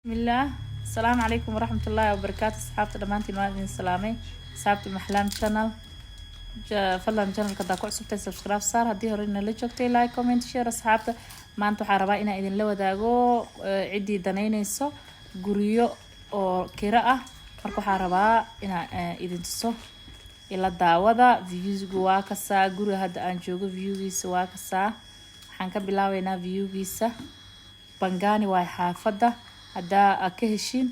بسم الله. السلام عليكم ورحمة الله وبركاته. أصحابتي دمانتين وادين السلامي. أصحابتي محلام شانل فضلا شانل كدا كو عصبتي سبسكرايب صار هدي هورينا لا joogtay لايك كومنت شير. أصحابتا maanta waxaan rabaa inaan idin la wadaago cidii danaynayso guriyo oo kira ah. marka waxaan rabaa inaan idin tuso ila daawada views-gu waa kasaa guriga hadda aan joogo view-giisa waa kasaa. waxaan ka bilaabaynaa view-giisa Pangani waa xaafada. haddaa ka heshiin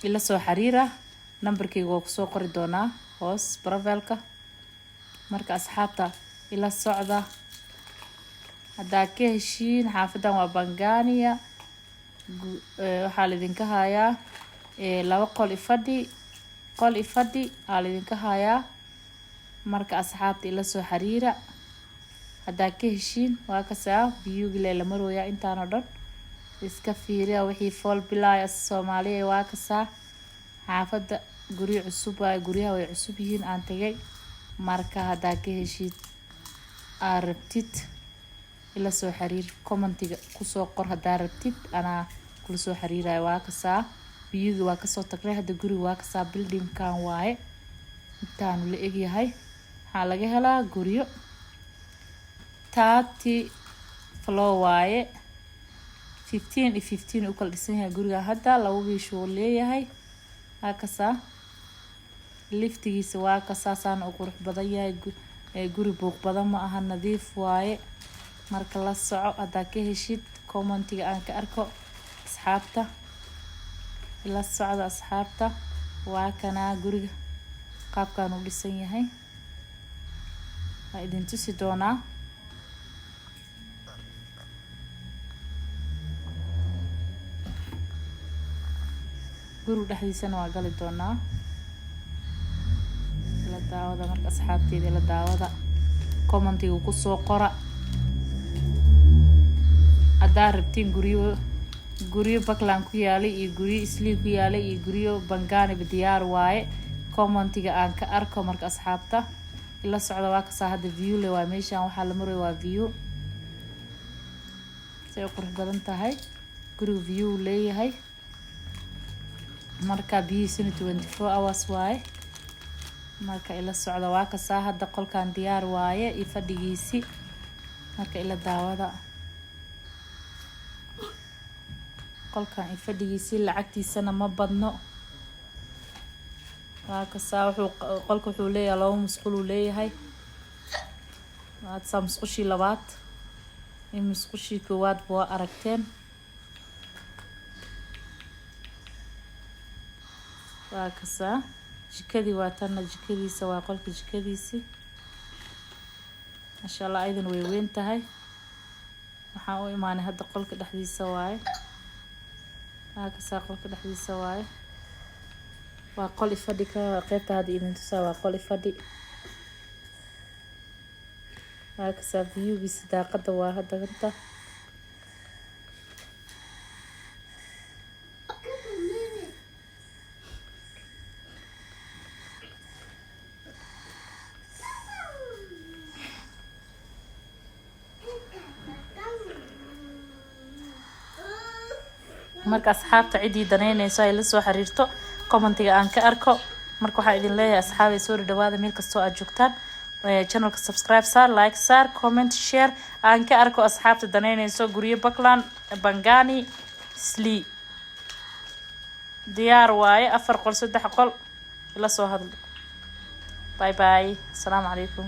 ila soo xiriira numberkayga waa kusoo qori doonaa hoos profile-ka. marka asxaabta ila socda haddaa ka heshiin xaafadan waa Pangani. waxaa la idinka hayaa laba qol ifadhi aa la idinka hayaa. marka asxaabta ila soo xiriira haddaa ka heshiin waa kasaa view-gi la marooyaa intaan oo dhan iska fiiriya wixii fool bilaaya Soomaaliya waa kasaa. xaafada guri cusub waa guriyaha way cusub yihiin aan tagay. marka haddaa ka heshiid rabtid ila soo xiriir commentiga kusoo qor haddaa rabtid anaa kula soo xiriiraya waa kasaa. view-gi waa kasoo tagnay hadda guriga waa kasaa building-kan waaye intaanu la egyahay. waxaa laga helaa guriyo 30 floor waaye 15 iyo 15 u kala dhisan yahay guriga hadda laba wiish uu leeyahay. waa kasaa liftigiisa waa kasaa saan u qurux badan yahay. guri buuq badan ma aha nadiif waaye. marka la soco haddaa ka heshid commentiga aan ka arko asxaabta ila socda asxaabta. waa kana guriga qaabkan u dhisan yahay waa idin tusi doonaa. guriga dhexdiisana waa gali doonaa ila daawada. marka asxaabteeda ila daawada commentiga kusoo qora haddaa rabtiin guriyo Parkland ku yaalay iyo guriyo Eastleigh ku yaalay iyo guriyo Pangani diyaar waaye. commentiga aan ka arko marka asxaabta ila socda waa kasaa hadda view le waa meeshaan waxaa la maray waa view say qurux badan tahay guriga view leeyahay. marka biyihiisuna 24 hours waaye. marka ila socda waa kasaa hadda qolkan diyaar waaye iyo fadhigiisi. marka ila daawada qolkan iyo fadhigiisi lacagtiisana ma badno. waa kasaa qolka wuxuu leeyahay laba musqul uu leeyahay. waa musqushii labaad iyo musqushii koowaad waa aragteen. waa kasaa jikadii waa tan jikadiisa waa qolka jikadiisi masha Allah aydan way weyn tahay. waxaan u imaanay hadda qolka dhexdiisa waaye. waa kasaa qolka dhexdiisa waaye. waa qol ifadhi ka qaybta hadda idin tusaa waa qol ifadhi. waa kasaa view-giisa daaqada waa hadda ganta. marka asxaabta cidii danaynayso ay la soo xiriirto commentiga aan ka arko. marka waxaa idin leeyahay asxaabay soo dhawaada meel kastoo aad joogtaan channelka subscribe saar like saar comment share aan ka arko asxaabta danaynayso guriyo Parkland Pangani Eastleigh diyaar waaye 4 qol 3 qol ila soo hadlo. bye bye. assalaamu calaykum.